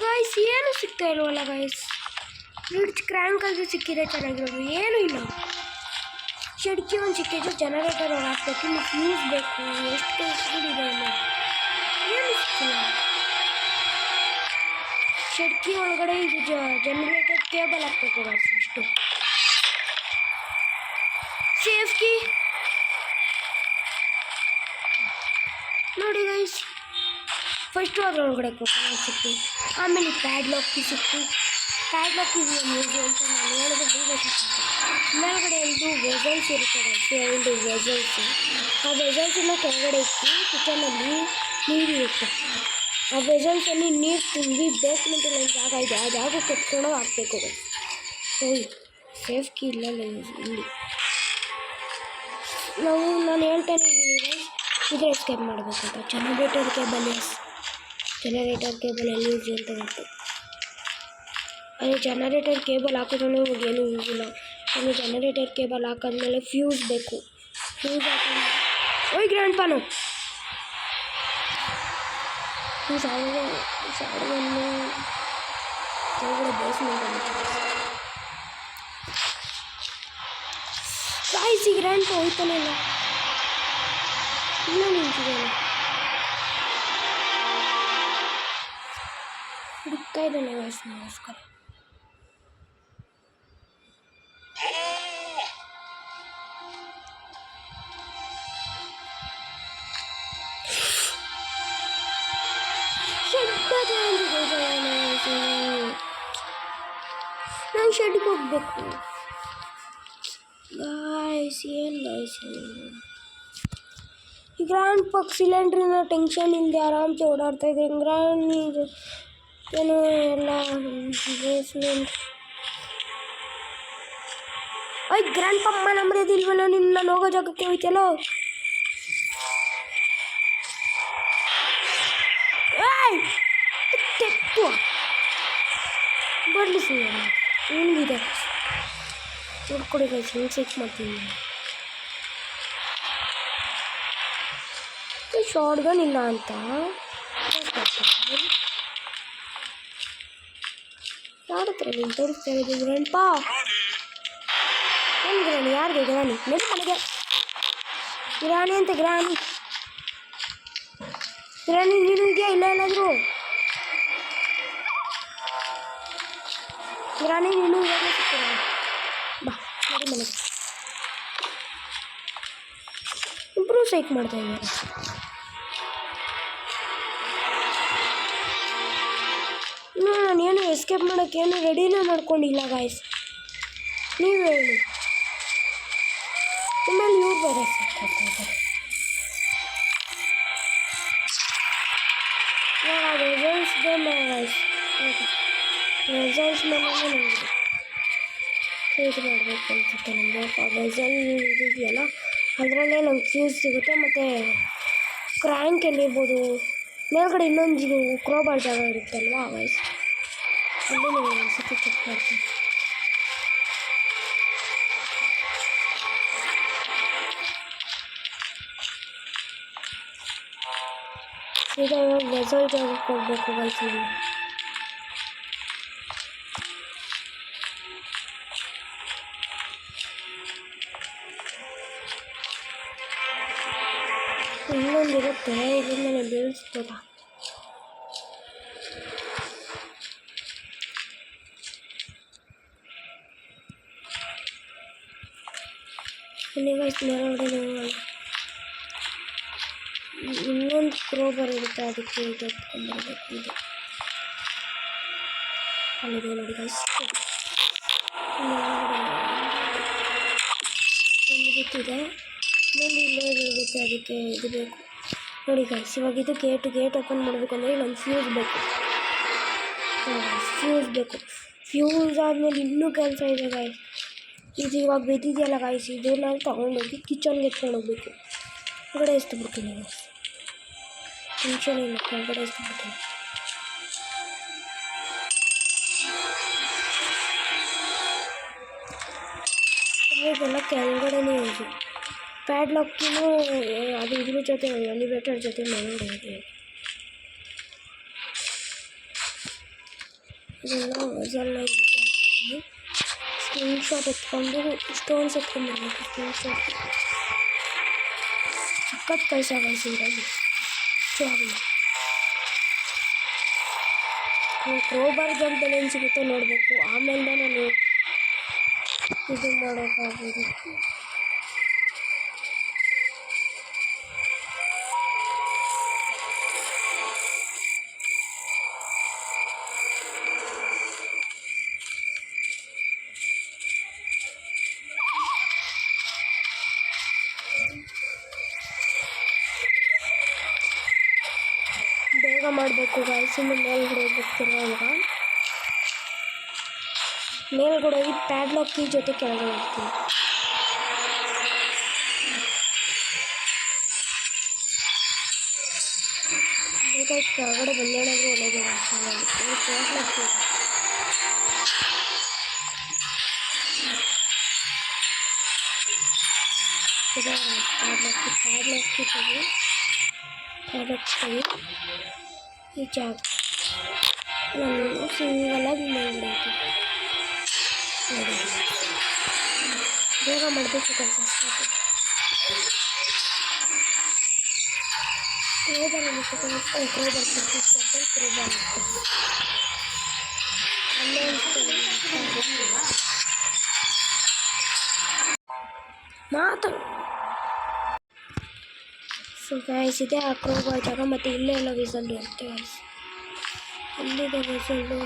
ಗೈಸ್ ಏನು ಸಿಗ್ತಾ ಇಲ್ವಲ್ಲ ಗೈಸ್. ಬ್ರಿಡ್ಜ್ ಕ್ರ್ಯಾಂಕ್ ಆಗಿ ಸಿಕ್ಕಿದೆ ಚೆನ್ನಾಗಿರೋದು, ಏನೂ ಇಲ್ಲ. ಶೆಡ್ಕಿ ಒಂದು ಸಿಕ್ಕಿದ್ದು, ಜನರೇಟರ್ ಹಾಕ್ಬೇಕು, ಇನ್ನು ಫ್ಯೂಸ್ ಬೇಕು. ಎಷ್ಟು ಸ್ಪೀಡ್ ಇದೆ ಇಲ್ಲ, ಏನು ಸಿಕ್ಕಿಲ್ಲ. ಶೆಡ್ಕಿ ಒಳಗಡೆ ಇದು ಜನರೇಟರ್ ಕೇಬಲ್ ಹಾಕ್ಬೇಕು ಗೈಸ್. ಅಷ್ಟು ಸೇಫ್ ಕೀ ನೋಡಿ ಗೈಸ್. ಫಸ್ಟು ಅದರೊಳಗಡೆ ಕೋಕೋನಟ್ ಸಿಕ್ತು, ಆಮೇಲೆ ಪ್ಯಾಡ್ ಲಾಕ್ ಕೀ ಸಿಕ್ತು. ಪ್ಯಾಡ್ ಲಾಕ್ ಕೀ ಯೂಸ್ ಅಂತ ನಾನು ಹೇಳಿದ್ರೆ ಬೇಗ ಸಿಕ್ತು. ಮೇಲ್ಗಡೆ ಒಂದು ವೆಸಲ್ಸ್ ಇರುತ್ತೆ ಗೈಸ್, 2 ವೆಸಲ್ಸ್. ಆ ವೆಸಲ್ಸನ್ನು ಕೆಳಗಡೆ ಇಟ್ಟು ಕಿಚನಲ್ಲಿ ನೀರಿರುತ್ತೆ. ಆ ವೆಸಲ್ಸಲ್ಲಿ ನೀರು ತುಂಬಿ ಬೇಸ್ಮೆಂಟಲ್ಲಿ ಒಂದು ಜಾಗ ಇದೆ, ಆ ಜಾಗಕ್ಕೆ ಎತ್ಕೊಂಡು ಹಾಕಬೇಕು ಗೈಸ್. ಹೋಗಿ ಸೇಫ್ ಕೀ ಇಲ್ಲ ಇಲ್ಲಿ. ನಾನು ಹೇಳ್ತಾನೆ ಇದ್ದೀನಿ ಗೈಸ್, ಇದ್ರೆ ಎಸ್ಕೇಪ್ ಮಾಡಬೇಕಂತ. ಜನರೇಟರ್ ಕೇಬಲ್ ಎಲ್ಲಿ ಯೂಸ್ ಅಂತ ಗೊತ್ತು. ಅದೇ ಜನರೇಟರ್ ಕೇಬಲ್ ಹಾಕಿದ್ರೂ ಏನೂ ಯೂಸ್ ಇಲ್ಲ. ಆಮೇಲೆ ಜನರೇಟರ್ ಕೇಬಲ್ ಹಾಕಿದ್ಮೇಲೆ ಫ್ಯೂಸ್ ಬೇಕು. ಫ್ಯೂಸ್ ಹಾಕೊಂಡು ಓಯ್ ಗ್ರ್ಯಾಂಡ್ ಪಾನು ಶಾರ್ಟ್ಗನ್ನು ಕೆಳಗಡೆ ಬೇಸ್ಮೆಂಟ್ ಗಾಯ್ಸ್. ಈ ಗ್ರ್ಯಾಂಡ್ ಪಾ ಹೋಯ್ತಾನೆ ಇಲ್ಲ, ಇನ್ನೂ ನಿಂತಿದ್ದಾನೆ, ಹುಡುಕ್ತಾ ಇದ್ದಾನೆ ಗಾಯ್ಸ್ ನಮಸ್ಕಾರ. ನಾನು ಶೆಡ್ಗೆ ಹೋಗ್ಬೇಕು ಗಾಯ್ಸ್. ಏನು ಗಾಯ್ಸ್ ಈ ಗ್ರ್ಯಾಂಡ್ ಪಕ್ ಸಿಲಿಂಡ್ರಿನ ಟೆನ್ಷನ್ ಇಲ್ಲದೆ ಆರಾಮ್ಸೆ ಓಡಾಡ್ತಾ ಇದೆ. ಗ್ರ್ಯಾಂಡ್ ಏನು ಎಲ್ಲ ಬೇಸ್ಮೆಂಟ್. ಓಯ್ ಗ್ರ್ಯಾಂಡ್ ಪಮ್ಮ ನಂಬರದಿಲ್ವಲ್ಲ, ನಾನು ಹೋಗೋ ಜಾಗಕ್ಕೆ ಹೋಯ್ತಲ್ಲೋ. ತೆಪ್ಪು ಬರಲಿ ಸುಮ್ಮನೆ ಏನಿದೆ ನೋಡ್ಕೊಡಿ ಗೈಸ್, ಹಿಂಗೆ ಚೆಕ್ ಮಾಡ್ತೀನಿ. ಶಾರ್ಟ್ ಗನ್ ಇಲ್ಲ ಅಂತ ಯಾರತ್ರ ನೀನು ತೋರಿಸ್ತಾ ಇರೋದು ಗ್ರ್ಯಾಂಡ್ ಪಾ? ಏನು ಗ್ರಾಣಿ? ಯಾರಿಗೆ ಗ್ರಾಣಿ? ನೆಲೆ ಮನೆಗೆ ಗ್ರಾಣಿ ಅಂತ ಗ್ರಾಣಿ ನೀನು ಇದೆಯಾ? ಇಲ್ಲ ಎಲ್ಲಾದರೂ ಗ್ರಾಣಿ ನೀನು ಇವಾಗ ಸಿಗ್ತೀರ? ಬಾ ನಡಿ ಮನೆಗೆ. ಇಬ್ಬರು ಸೈಕ್ ಮಾಡ್ತಾ ಇದ್ದಾರೆ. ಎಸ್ಕೇಪ್ ಮಾಡೋಕ್ಕೆ ಏನು ರೆಡಿನೇ ಮಾಡ್ಕೊಂಡಿಲ್ಲ ಗಾಯ್ಸ್. ನೀವು ಹೇಳಿ, ನಿಮ್ಮಲ್ಲಿ ಇವ್ರು ಬೇರೆ ಸಿಕ್ಕಿದ್ದಾರೆ. ಇವಾಗ ರಿಸಲ್ಟ್ಸ್ ಗಾಯ್ಸ್, ರಿಸಲ್ಟ್ಸ್ ಮೇಲೆ ನಮಗೆ ಇದು ಮಾಡಬೇಕು ಅನ್ಸುತ್ತೆ. ನಮಗೆ ವೆಸಲ್ ಇದೆಯಲ್ಲ ಅದರಲ್ಲೇ ನಮ್ಗೆ ಫ್ಯೂಸ್ ಸಿಗುತ್ತೆ. ಮತ್ತು ಕ್ರ್ಯಾಂಕ್ ಎಲ್ಲಿರ್ಬೋದು, ಮೇಲ್ಗಡೆ ಇನ್ನೊಂದು ಕ್ರೋಬಾರ್ ಜಾಗ ಇರುತ್ತಲ್ವಾ ವಯಸ್, ಅಲ್ಲಿ ನೀವು ಸಿಕ್ಕಿ ಚೆಕ್ ಮಾಡ್ತೀನಿ. ಈಗ ಇವಾಗ ವೆಸಲ್ ಜಾಗಕ್ಕೆ ಹೋಗ್ಬೇಕು ಗೈಸ್. ಇನ್ನೊಂದಿರುತ್ತೆ, ಇದರಿಂದ ಬೀಳಿಸ್ಬೋದಾ? ಮೇಲ್ಗಡೆ ಇನ್ನೊಂದು ಕ್ರೋಬರ್ ಇರುತ್ತೆ, ಅದಕ್ಕೆ ಇದು ಎತ್ಕೊಂಡ್ಬರ್ಬೇಕು. ಇದು ಅಲ್ಲಿದೆ ನೋಡಿ ಗೈಸ್, ಒಂದು ಗೊತ್ತಿದೆ, ಇನ್ನೊಂದು ಇಲ್ಲೇ ಇರುತ್ತೆ, ಅದಕ್ಕೆ ಇದು ಬೇಕು ನೋಡಿ ಗೈಸ್. ಇವಾಗ ಇದು ಗೇಟ್ ಓಪನ್ ಮಾಡಬೇಕಂದ್ರೆ ಇಲ್ಲೊಂದು ಫ್ಯೂಸ್ ಬೇಕು. ಫ್ಯೂಸ್ ಆದಮೇಲೆ ಇನ್ನೂ ಕೆಲಸ ಇದೆ ಗಾಯ್ಸ್. ಇದು ಇವಾಗ ಬಿದ್ದಿದೆಯಲ್ಲ ಗಾಯ್ಸ್, ಇದನ್ನ ತೊಗೊಂಡೋಗಿ ಕಿಚನ್ಗೆ ಎತ್ಕೊಂಡು ಹೋಗ್ಬೇಕು. ಹೊರಗಡೆ ಎಸ್ಬಿಡ್ತೀನಿ ಟೆನ್ಷನ್ ಇಲ್ಲ, ಹೊರಗಡೆ ಎಸ್ಬಿಡ್ತೀನಿ. ಇದೆಲ್ಲ ಕೆಳಗಡೆನೇ ಇದೆ. ಪ್ಯಾಡ್ಲಾಕಿನೂ ಅದು ಇದ್ರ ಜೊತೆ ಎಲಿವೇಟರ್ ಜೊತೆ ಮೇಲ್ಗಡೆ ಇದೆ. ಇದೆಲ್ಲ ಹೊಸಲ್ಲ ಹಾಕ್ತೀನಿ. ಸ್ಕ್ರೀನ್ ಶಾಟ್ ಎತ್ಕೊಂಡು ಸ್ಟೋನ್ಸ್ ಎತ್ಕೊಂಡ್ಬರ್ಬೇಕು. ಸ್ಕ್ರೀನ್ ಶಾಟ್ ಸಖತ್ ಕೆಲಸ ಮಾಡಿಸಿದ್ರಲ್ಲಿ ಕ್ರೋಬಾರ್ ಜಾಗದಲ್ಲಿ ಏನು ಸಿಗುತ್ತೆ ನೋಡಬೇಕು, ಆಮೇಲೆ ನಾನು ಇದು ಮಾಡೋಕ್ಕಾಗೋದು. ಬೇಗ ಮಾಡಬೇಕು ಗಾಯ್ಸ್. ಇನ್ನು ಮೇಲ್ಗಡೆ ಹೋಗ್ತಿರುವಾಗ ಮೇಲ್ಗಡೆ ಹೋಗಿ ಪ್ಯಾಡ್ಲಾಕ್ ಕೀ ಜೊತೆ ಕೆಳಗಡೆ ಹೋಗ್ತೀನಿ. ಬೇಕಾಗಿ ಕೆಳಗಡೆ ಬಂದೇನಾದರೂ ಒಳ್ಳೆಯದು ಪ್ಯಾಡ್ಲಾಕ್ ಕೀ. ಪ್ಯಾಡ್ಲಾಕ್ ಈ ಜಾಗ ನಾನು ಸಿಂಗಲಾಗಿ ಮೇಲ್ಗಡೆ ಹಾಕಿ ನೋಡಿ. ಬೇಗ ಮಾಡಬೇಕು ಕೆಲಸ ಸ್ಟಾರ್ಟ್. ಕ್ರೋಬಾರ್ ಅಲ್ಲೇ ಮಾತು. ಸೊ ಗೈಸ್, ಇದೆ ಆ ಕ್ರೋಬಾರ್ ಜಾಗ. ಮತ್ತು ಇಲ್ಲೇ ಎಲ್ಲ ವಿಸಲ್ಲು ಇರುತ್ತೆ ಗೈಸ್. ಎಲ್ಲಿದೆ ವಿಸಲ್ಲು?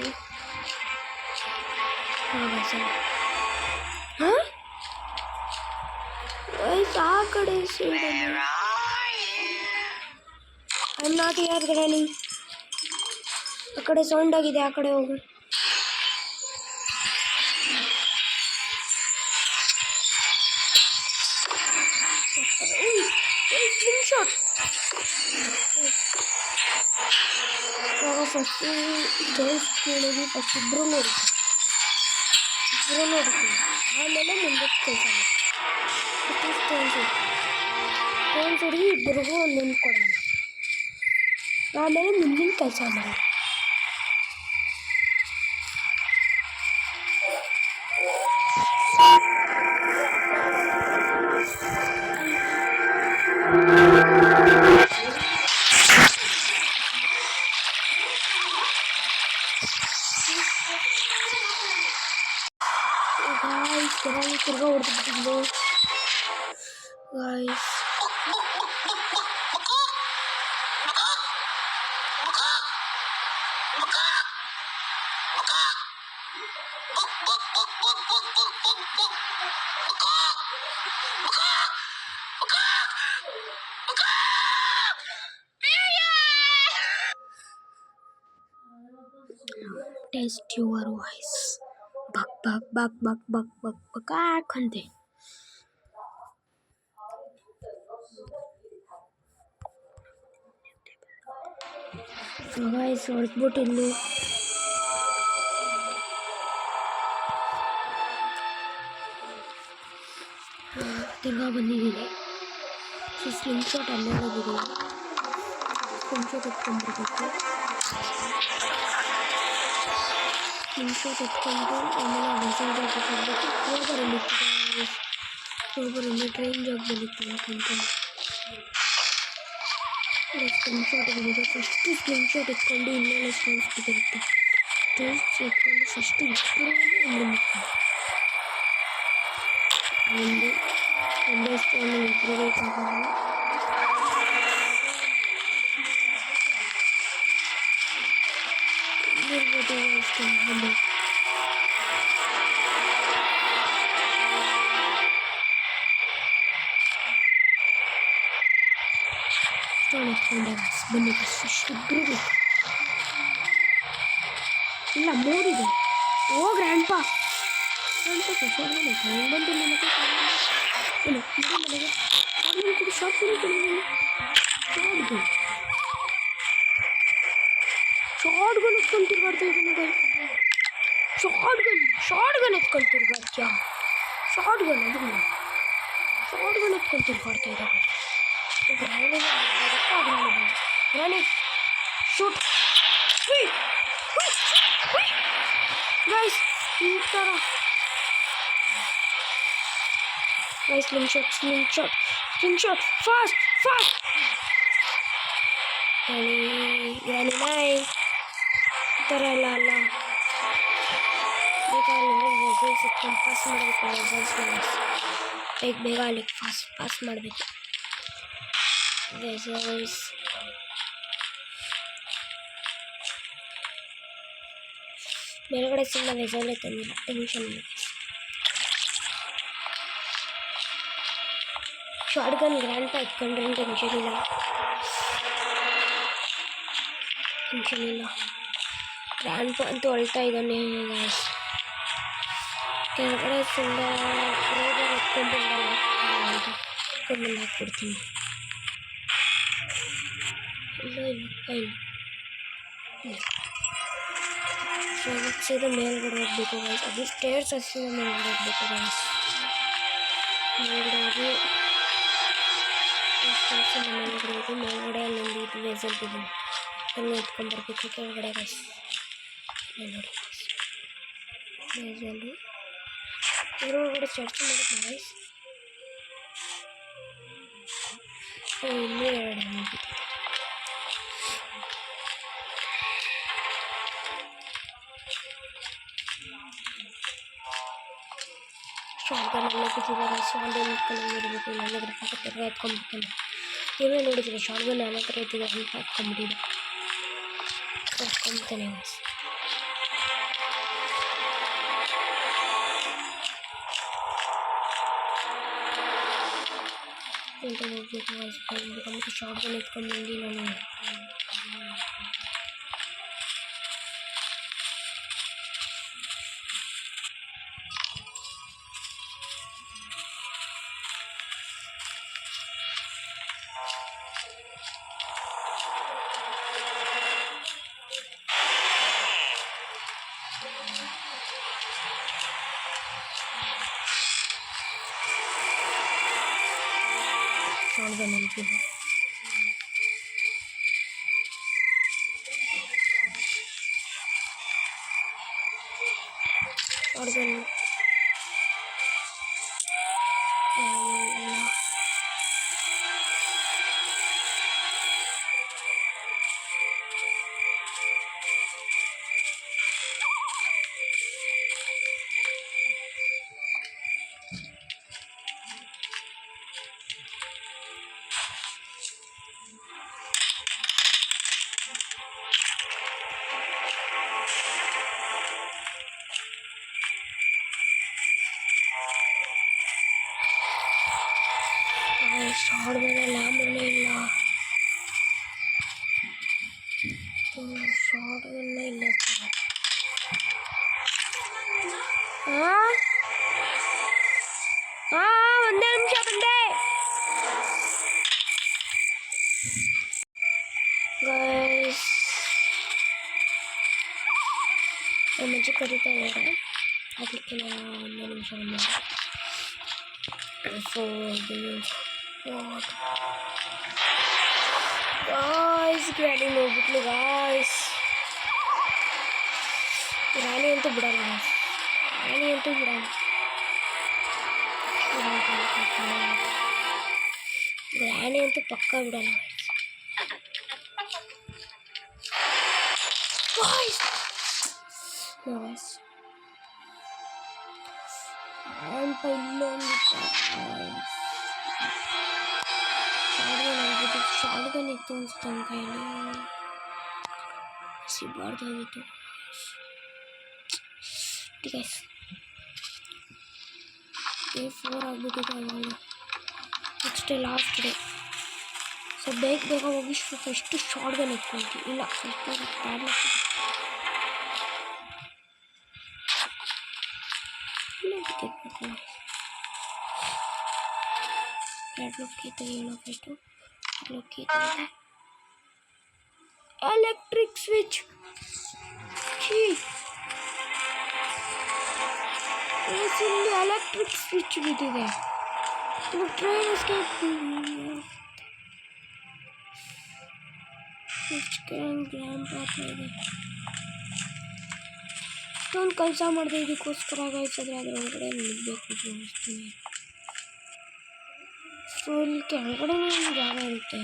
ಹಾಂ ವಿಸಲ್. ಹಾಂ ಗೈಸ್, ಆ ಕಡೆ side I am not here ಗ್ರಾನಿ. ಆ ಕಡೆ ಸೌಂಡ್ ಆಗಿದೆ, ಆ ಕಡೆ ಹೋಗು. Sling shot. ಇವಾಗ ಫಸ್ಟು ಸ್ಟೋನ್ಸ್ ಕೇಳಿದ್ವಿ, ಫಸ್ಟ್ ಇಬ್ಬರು ನೋಡ್ತೀವಿ, ಆಮೇಲೆ ಮುಂದಕ್ಕೆ ಕೆಲಸ ಮಾಡಿ ಸ್ಟೋನ್ಸ್ ಹೊಡಿ ಇಬ್ಬರಿಗೂ ಒಂದೊಂದು ಕೊಡೋಣ, ಆಮೇಲೆ ಮುಂದಿನ ಕೆಲಸ ಮಾಡಿ. ತಿರ್ಗಾ ಹೊಡೆದ್ಬಿಟ್ಟಿದ್ದು guys. Test your voice. Buck, buck, buck, buck, buck, buck, buck, ಅಂತೆ. ಗಾಯ್ಸ್ ಹೊರಟ್ಬಿಟ್ಟು ಇನ್ನು ತಿರ್ಗಾ ಬಂದಿದ್ದೀನಿ. ಸ್ಲಿಂಗ್ ಶಾಟ್ ಅಲ್ಲೇ ಹೋಗಿದ್ದೀನಿ. ಸ್ಲಿಂಗ್ ಶಾಟ್ ಎತ್ಕೊಂಡ್ಬಿಡ್ಬೇಕು. ಸ್ಲಿಂಗ್ ಶಾಟ್ ಎತ್ಕೊಂಡು ಆಮೇಲೆ ವೆಸಲ್ ಜಾಗ ಹೋಗ್ಬೇಕು. ಕ್ರೋಬರಲ್ಲಿ ಟ್ರೈನ್ ಜಾಗದಲ್ಲಿತ್ತು ಅನ್ಕೊಂತೀನಿ. ಸ್ಲಿಂಗ್ ಶಾಟ್ ಬಂದಿದೆ. ಫಸ್ಟು ಸ್ಲಿಂಗ್ ಶಾಟ್ ಎತ್ಕೊಂಡು ಇನ್ನೇನು ಸ್ಟೋನ್ಸ್ ಬಿಟ್ಟಿರುತ್ತೆ. ಸ್ಟೋನ್ಸ್ ಎತ್ಕೊಂಡು ಫಸ್ಟು ಇಬ್ಬರೂ ಒಂದೇ ಸ್ಟೋನ್ ಇಬ್ಬರಬೇಕಾಗಲ್ಲ. ಇಲ್ಲಿರ್ಬೋದು ಅಷ್ಟೇ. ಸ್ಟೋನ್ ಎತ್ಕೊಂಡೆ ಬನ್ನಿ. ಫಸ್ಟ್ ಇಬ್ಬರು ಬೇಕು. ಇಲ್ಲ ಮೂರಿದೆ. ಓ ಗ್ರ್ಯಾಂಡ್ ಪಾ ಬಂದು ಮನೆಗೆ ಕೊಡಿ. ಶಾರ್ಟ್ ಗನ್ ಎತ್ಕೊಂಡು ತಿರ್ಗಾಡ್ತಾ ಇದ್ದಾನೆ. ಶಾರ್ಟ್ ಗನ್ ಎತ್ಕೊಂಡು ತಿರ್ಗಾಡ್ತೀಯಾ? ಶಾರ್ಟ್ ಗನ್ ಎತ್ಕೊಂಡು ತಿರ್ಗಾಡ್ತಾ ಇದ್ದಾರೆ. ರಾಣಿ ಶೂಟ್ ಗೈಸ್ ಈ ಥರ ಗೈಸ್. ಸ್ಲಿಂಗ್ ಶಾಟ್ ಫಾಸ್ಟ್ ರಾಣಿ ನಾಯಿ ಈ ಥರ ಎಲ್ಲ ಅಲ್ಲ. ವೆಸಲ್ಸ್ ಎತ್ಕೊಂಡು ಪಾಸ್ ಮಾಡಬೇಕು. ಬೇಗ ಅಲ್ಲಿ ಪಾಸ್ ಮಾಡಬೇಕು. ವೆಸಲ್ಸ್ ಮೇಲ್ಗಡೆ ಸುಮ್ಮನೆ ವೆಸಲ್ಲೇ ತಂದಿಲ್ಲ. ಟೆನ್ಷನ್ ಇಲ್ಲ. ಶಾರ್ಟ್ ಗನ್ ಗ್ರ್ಯಾಂಡ್ ಪಾ ಎತ್ಕೊಂಡ್ರೆ ಟೆನ್ಷನ್ ಇಲ್ಲ. ಗ್ರ್ಯಾಂಡ್ ಪಾ ಅಂತೂ ಅಳ್ತಾ ಇದ್ದಾನೆ. ಕೆಳಗಡೆ ಸುಮ್ಮನೆ ಕ್ರೋಬರ್ ಎತ್ಕೊಂಡು ಹಾಕ್ಬಿಡ್ತೀನಿ. ಸೀದಾ ಮೇಲ್ಗಡೆ ಹೋಗ್ಬೇಕು ಗೈಸ್. ಅದು ಸ್ಟೇರ್ಸ್ ಹಸಿದ ಮೇಲ್ಗಡೆ ಹೋಗ್ಬೇಕು ಗೈಸ್. ಮೇಲ್ಗಡೆ ಹೋಗಿ ಮೇಲ್ಗಡೆ ಅಲ್ಲೊಂದು ಇದು ವೆಸಲ್ ಇದೆ. ಅಲ್ಲಿ ಎತ್ಕೊಂಡ್ಬರ್ಬೇಕು ಕೆಳಗಡೆ ಗೈಸ್. ನೋಡಿ ವೆಸಲು ಇದ್ರೊಳಗಡೆ ಚರ್ಚ್ ಮಾಡೋದು ಗೈಸ್. ಇನ್ನೂ ಎರಡು ಮುಗಿತು. ಶಾರ್ಟ್ ಗನ್ ಎಲ್ಲ ಬಿಟ್ಟಿದ್ದಾರೆ. ಶಾರ್ಟ್ ಗನ್ ಇಟ್ಕೊಂಡಿರಬೇಕು. ಇಲ್ಲಾಂದ್ರೆ ತಿರ್ಗಾ ಎತ್ಕೊಂಡ್ಬಿಡ್ತಾನೆ. ನೀವೇ ನೋಡಿದ್ರೆ ಶಾರ್ಟ್ ಗನ್ ಯಾವ ಥರ ಇರ್ತದೆ ಅಂತ ಎತ್ಕೊಂಡ್ಬಿಡ್ತಾನೆ ಗೈಸ್. ಅಂತ ಹೋಗ್ಬೇಕು ಗೈಸ್. ಬಂದ್ಬಿಟ್ಟು ಶಾರ್ಟ್ ಗನ್ ಎತ್ಕೊಂಡು ಬಂದು ನಾನು ಶಾರ್ಟ್ ಗನ್ ಅನ್ಕೊಂಡು ಶಾರ್ಟ್ ಗನ್ ಶಾರ್ಟ್ ಗನ್ನೆಲ್ಲ ಮನೆ ಇಲ್ಲ, ಶಾರ್ಟ್ ಗನ್ನ ಇಲ್ಲ. ಒಂದೇ ನಿಮಿಷ ಬಂದೆ ಗೈಸ್. ಮುಂಚೆ ಕರೀತಾ ಇದ್ದಾರೆ, ಅದಕ್ಕೆ ನಾನು ಒಂದೇ ನಿಮಿಷ ಬಂದೆ. ಸೊ ಗಾಯ್ಸ್ ಗ್ರ್ಯಾನಿ ಹೋಗ್ಬಿಟ್ಲು ಗಾಯ್ಸ್. ಗ್ರ್ಯಾನಿ ಅಂತೂ ಬಿಡಲ್ಲ, ಗ್ರ್ಯಾನಿ ಅಂತೂ ಬಿಡಲ್ಲ, ಗ್ರ್ಯಾನಿ ಅಂತೂ ಪಕ್ಕ ಬಿಡಲ್ಲ ಗಾಯ್ಸ್. ಶಾರ್ಟ್ಗನ್ ಇತ್ತು ಅನ್ಸುತ್ತೆ ನನ್ನ ಕೈಯಲ್ಲಿ, ಸಿಗಬಾರ್ದಾಗಿತ್ತು ಗೈಸ್. ಡೇ 4 ಆಗಿಬಿಟ್ಟಿದೆ ಅವಾಗ, next day last day. So ಬೇಗ ಹೋಗಿ ಫಸ್ಟು ಶಾರ್ಟ್ಗನ್ ಎತ್ಕೊಳ್ತೀವಿ. ಇಲ್ಲ first padlock ತೆಗೆಯೋಣ first. Electric switch ಇಲ್ಲಿ ಎಲೆಕ್ಟ್ರಿಕ್ ಸ್ವಿಚ್ ಬಿದ್ದಿದೆ. ಟ್ರೈನ್ ಎಸ್ಕೇಪ್ ಗ್ರ್ಯಾಂಡ್ ಪಾತ್ರ ಇದೆ. ಇಷ್ಟೊಂದು ಕೆಲಸ ಮಾಡಿದೆ ಇದಕ್ಕೋಸ್ಕರ ಗಾಯಿಸಿದ್ರೆ ಅದ್ರ ಒಳಗಡೆ ನಿಲ್ಲಬೇಕು ಅನಿಸ್ತೀನಿ. ಸೊ ಇಲ್ಲಿ ಕೆಳಗಡೆ ಒಂದು ಜಾಗ ಇರುತ್ತೆ.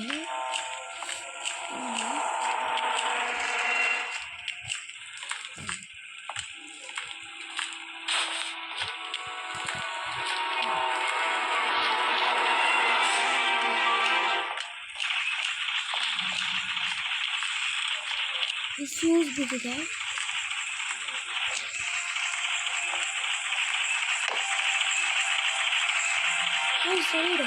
ಫ್ಯೂಸ್ ಬಿದ್ದಿದೆ. ಸೈಡ್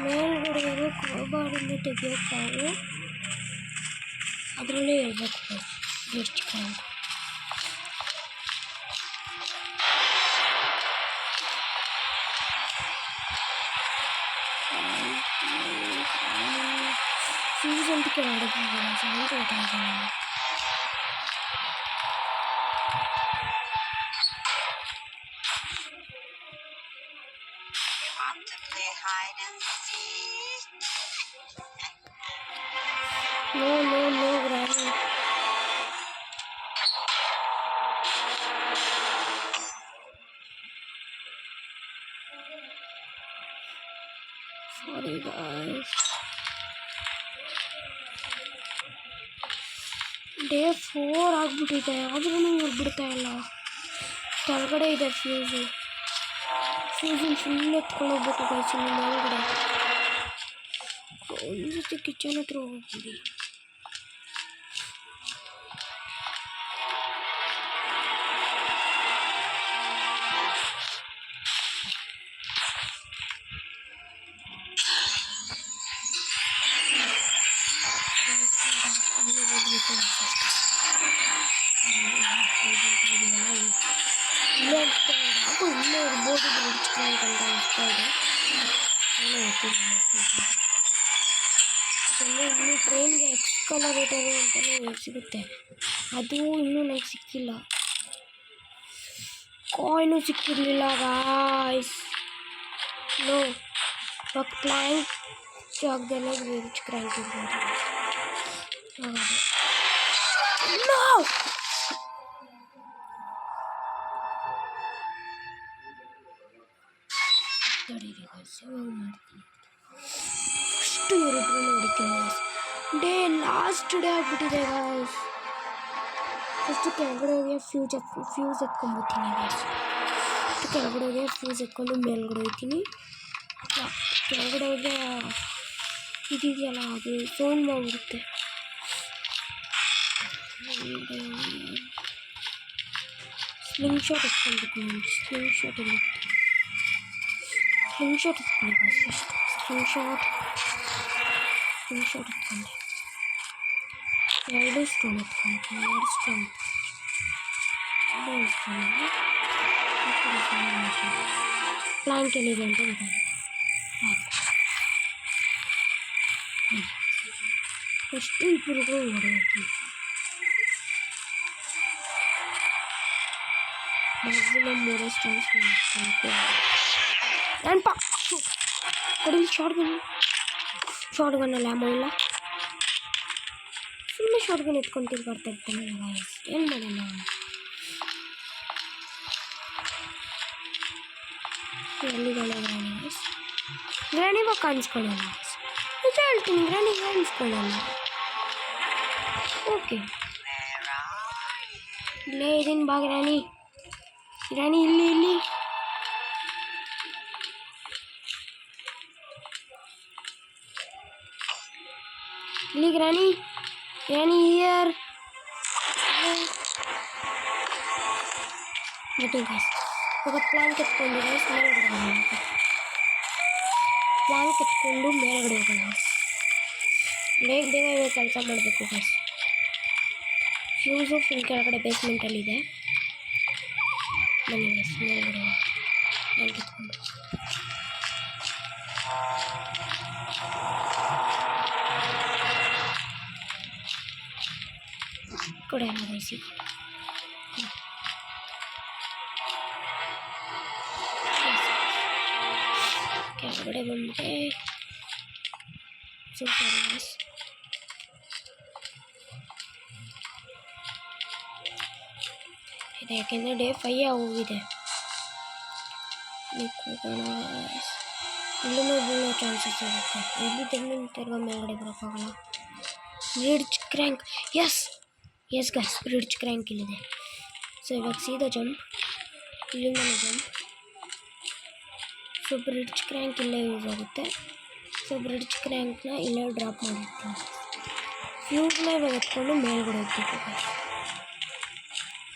ಮೇಲ್ಗಡೆ ಇರೋ ಕ್ರೋಬಾರಿಂದ ತೆಗಿಯೋಕ್ಕಾಗು, ಅದರಲ್ಲೇ ಹೇಳ್ಬೇಕು ಎಷ್ಟು ಚಿಕ್ಕ. ಫ್ಯೂಸ್ ಅಂತ ಕೆಳಗಡೆ ಸೈಡ್ ಹೊರಟಿದೆ. No, Granny. Sorry guys. Day 4 ಆಗ್ಬಿಟ್ಟಿದೆ, ಆದ್ರೂ ಬಿಡ್ತಾ ಇಲ್ಲ. ಕೆಳಗಡೆ ಇದೆ ಫ್ಯೂಸು ಫುಲ್ ಎತ್ಕೊಂಡು ಹೋಗ್ಬೇಕು ಗೈಸ್. ಇನ್ನು ಮೇಲ್ಗಡೆ ಒಂದು ಜೊತೆ ಕಿಚನ್ ಹತ್ರ ಹೋಗ್ಬಿಡಿ. ಇಲ್ಲೇ ಇರ್ಬೋದು ಅಂತ ಅನಿಸ್ತಾ ಇದೆ. ಇನ್ನೂ ಟ್ರೈನ್ಗೆ ಎಕ್ಸ್ಕಲರೇಟರ್ ಅಂತಲೇ ಸಿಗುತ್ತೆ, ಅದು ಇನ್ನೂ ನನಗೆ ಸಿಕ್ಕಿಲ್ಲ. ಕಾಯಿನು ಸಿಕ್ಕಿರಲಿಲ್ಲ ಗಾಯ್ಸ್. ನೋ ಕ್ಲ್ಯಾಂಕ್ ಜಾಗದಲ್ಲೇ ರಿಚ್ ಕ್ರ್ಯಾಂಕ್ ಇರ್ಬೋದು. ತಡೀರಿ ಗಾಯ್ಸ್, ಮಾಡ್ತೀನಿ ಅಷ್ಟು ಇವರಿಬ್ಬರು ಹೊಡಿತೀನಿ ಗಾಯ್ಸ್. ಡೇ ಲಾಸ್ಟ್ ಡೇ ಆಗಿಬಿಟ್ಟಿದೆ ಗಾಯ್ಸ್. ಫಸ್ಟು ಕೆಳಗಡೆ ಹೋಗಿ ಫ್ಯೂಸ್ ಎತ್ಕೊಂಡ್ಬಿಡ್ತೀನಿ ಗಾಯ್ಸ್. ಕೆಳಗಡೆ ಹೋಗಿ ಫ್ಯೂಸ್ ಎತ್ಕೊಂಡು ಮೇಲ್ಗಡೆ ಹೋಗ್ತೀನಿ. ಕೆಳಗಡೆ ಹೋಗಿ ಇದೆಯಲ್ಲ ಅದು ಸೌಂಡ್ ಮಾಡಿಬಿಡುತ್ತೆ. ಸ್ಲಿಂಗ್ ಶಾಟ್ ಎತ್ಕೊಳ್ಬೇಕು ನಾನು. ಸ್ಲಿಂಗ್ ಶಾಟ್ ಎತ್ಕೊಳ್ಳಿ ಫಸ್ಟ್. ಸ್ಲಿಂಗ್ ಶಾಟ್ ಎತ್ಕೊಂಡೆ. 2 ಸ್ಟೋನ್ ಎತ್ಕೊಂತೀನಿ. 2 ಸ್ಟೋನ್ ಪ್ಲಾಂಕ್ ಎಲ್ಲಿದೆ ಅಂತ ಗೊತ್ತಾಗ. ಫಸ್ಟ್ ಇಬ್ಬರಿಗೂ ಹೊಡೆಯುತ್ತೀನಿ. ಮ್ಯಾಕ್ಸಿಮಮ್ 3 ಸ್ಟೋನ್ಸ್ ನೆನಪ ಕೊಡಿ. ಶಾರ್ಟ್ ಗನ್ನಲ್ಲಿ ಆಮೋ ಇಲ್ಲ. ಸುಮ್ಮನೆ ಶಾರ್ಟ್ ಗನ್ ಎತ್ಕೊಂಡು ಬರ್ತಾ ಇರ್ತಾನೆ ಗಾಯ್ಸ್. ಏನು ಮಾಡೋಣ? ಎಲ್ಲಿದ್ದಾಳೆ ಗ್ರಾನಿ? ಗ್ರಾನಿವಾಗ ಕಾಣಿಸ್ಕೊಳ್ಳೋಣ. ನಿಜ ಹೇಳ್ತೀನಿ, ಗ್ರಾನಿ ಕಾಣಿಸ್ಕೊಳ್ಳೋಣ. ಓಕೆ, ಇಲ್ಲೇ ಇದೀನಿ ಬಾ ಗ್ರಾನಿ. ಗ್ರಾನಿ ಇಲ್ಲಿ ಇಲ್ಲಿ ಗ್ರಾನಿ. ಗ್ರಾನಿ ಹಿಯರ್. ಇವಾಗ ಪ್ಲಾಂಕ್ ಎತ್ಕೊಂಡು ಮೇಲ್ಗಡೆ ಹೋಗೋಣ. ಬೇಗ ಕೆಲಸ ಮಾಡಬೇಕು ಗೈಸ್. ಫ್ಯೂಸು ಫುಲ್ ಕೆಳಗಡೆ ಬೇಸ್ಮೆಂಟಲ್ಲಿದೆ. ಬನ್ನಿ ಗೈಸ್, ಮೇಲ್ಗಡೆ ಪ್ಲಾಂಕ್ ಎತ್ಕೊಂಡು. ಕೊಡಿ ಅಲ್ಲ ಗೈಸಿ. ಕೆಳಗಡೆ ಬಂದರೆ ಸೂಪರ್ ಗೈಸ್. ಇದೆ ಯಾಕೆಂದರೆ ಡೇ 5 ಹೋಗಿದೆ. ಹೋಗೋಣ. ಇಲ್ಲೂ ಬೀಳೋ ಚಾನ್ಸಸ್ ಇರುತ್ತೆ. ಇಲ್ಲಿ ತಿರ್ಗಾ ಮೇಲ್ಗಡೆ ಬರೋಕ್ಕಾಗಲ್ಲ. Bridge crank. Yes guys, bridge crank ಇಲ್ಲಿದೆ. ಸೊ ಇವಾಗ ಸೀದಾ ಜಂಪ್. ಇಲ್ಲಿಂದಲೇ ಜಂಪ್. ಸೊ ಬ್ರಿಡ್ಜ್ ಕ್ರ್ಯಾಂಕ್ ಇಲ್ಲೇ ಯೂಸ್ ಆಗುತ್ತೆ. ಸೊ ಬ್ರಿಡ್ಜ್ ಕ್ರ್ಯಾಂಕ್ನ ಇಲ್ಲೇ ಡ್ರಾಪ್ ಮಾಡಿರ್ತೀನಿ. ಫ್ಯೂಸ್ನ ಇವಾಗ ಎತ್ಕೊಂಡು ಮೇಲ್ಗಡೆ ಹೋಗ್ಬೇಕು.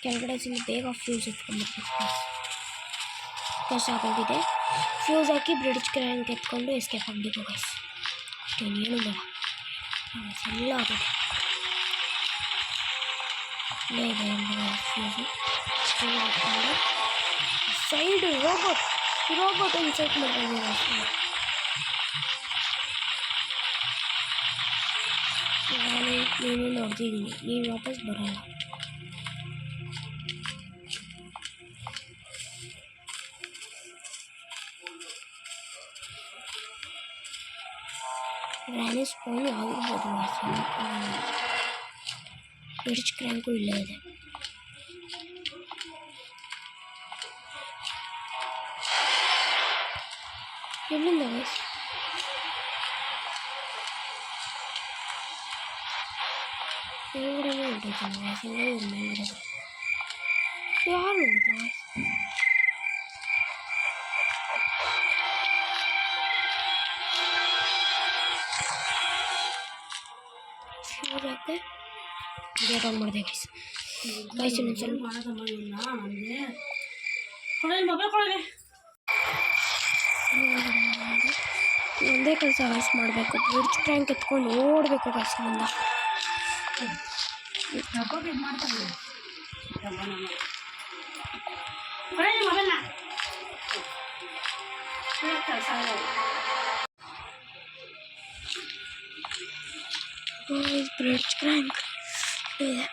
ಕೆಳಗಡೆ ಸಿಂಗ್ ಬೇಗ ಫ್ಯೂಸ್ ಎತ್ಕೊಂಡ್ಬರ್ಬೇಕು. ಕಷ್ಟ ಆಗೋಗಿದೆ. ಫ್ಯೂಸ್ ಹಾಕಿ ಬ್ರಿಡ್ಜ್ ಕ್ರ್ಯಾಂಕ್ ಎತ್ಕೊಂಡು ಎಸ್ಕೇಪ್ ಆಗಬೇಕು ಗೈಸ್. ಅಷ್ಟೇನೇನು ಬೇಡ, ಎಲ್ಲ ಆಗಿದೆ. ಇಲ್ಲೇ ಇದೆ ಫ್ಯೂಸು. ಎತ್ಕೊಂಡು ಸೈಡ್ ರೋಬೋಟ್ ಇನ್ಸರ್ಟ್ ಮಾಡಿದ್ದೀನಿ. ನೀನು ನೋಡ್ತಿದ್ದೀನಿ, ನೀನು ವಾಪಸ್ ಬರೋಲ್ಲ. ಗ್ರಾನಿ ಸ್ಪೋನ್ ಆಗಿರ್ಬೋದು. ಬ್ರಿಡ್ಜ್ ಕ್ರ್ಯಾಂಕು ಇಲ್ಲೇ ಇದೆ. ಎಲ್ಲಿಂದ ಗೈಸ್? ಮೇಲ್ಗಡೆನೇ ಹೊರಟಿದ್ದೀನಿ ಗೈಸ್. ಮೇಲ್ಗಡೆ ಯಾರು ಹೊರಟ ಗೈಸ್? ಫ್ಯೂಸ್ ಗೇಟ್ ಆನ್ ಮಾಡಿದೆ ಗೈಸ್. ಇನ್ನೊಂದು ಒಂದೇ ಕೆಲಸ ಗೈಸ್ ಮಾಡಬೇಕು. ಬ್ರಿಡ್ಜ್ ಕ್ರ್ಯಾಂಕ್ ಎತ್ಕೊಂಡು ಓಡಬೇಕು ಗೈಸ್. ಮುಂದ ಬ್ರಿಡ್ಜ್ ಕ್ರ್ಯಾಂಕ್ ಇದೆ.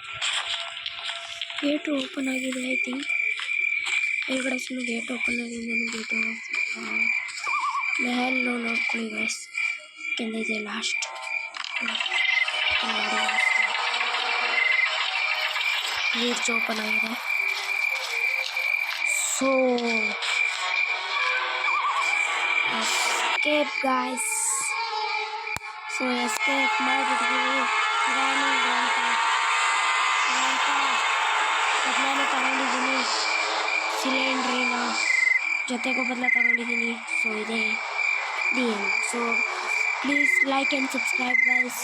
ಗೇಟ್ ಓಪನ್ ಆಗಿದೆ ಐ ಥಿಂಕ್. ಮೇಲ್ಗಡೆ ಸುಮ್ಮನೆ ಗೇಟ್ ಓಪನ್ ಆಗಿದೆ. ಗೇಟು ಮೆಹಲ್ಲು ನೋಡ್ಕೊಳ್ಳಿ ಗೈಸ್. ಯಾಕೆಂದರೆ ಇದೆ ಲಾಸ್ಟ್. ಬ್ರಿಡ್ಜ್ ಓಪನ್ ಆಗಿದೆ. So escape guys. So escape ಮಾಡಿಬಿಟ್ಟಿದ್ದೀವಿ. ನಾನು ತಗೊಂಡಿದ್ದೀನಿ ಸಿಲಿಂಡ್ರಿನ, ಜೊತೆಗೂ ಬದಲ ತಗೊಂಡಿದ್ದೀನಿ. ಸೊ ಇದೆ the end. So please like and subscribe guys.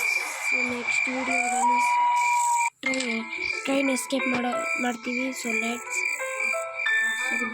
So next ವೀಡಿಯೋದಲ್ಲಿ ಟ್ರೈನ್ ಎಸ್ಕೇಪ್ ಮಾಡ್ತೀವಿ. ಸೊ ಲೆಟ್ಸ್ ಸರಿ.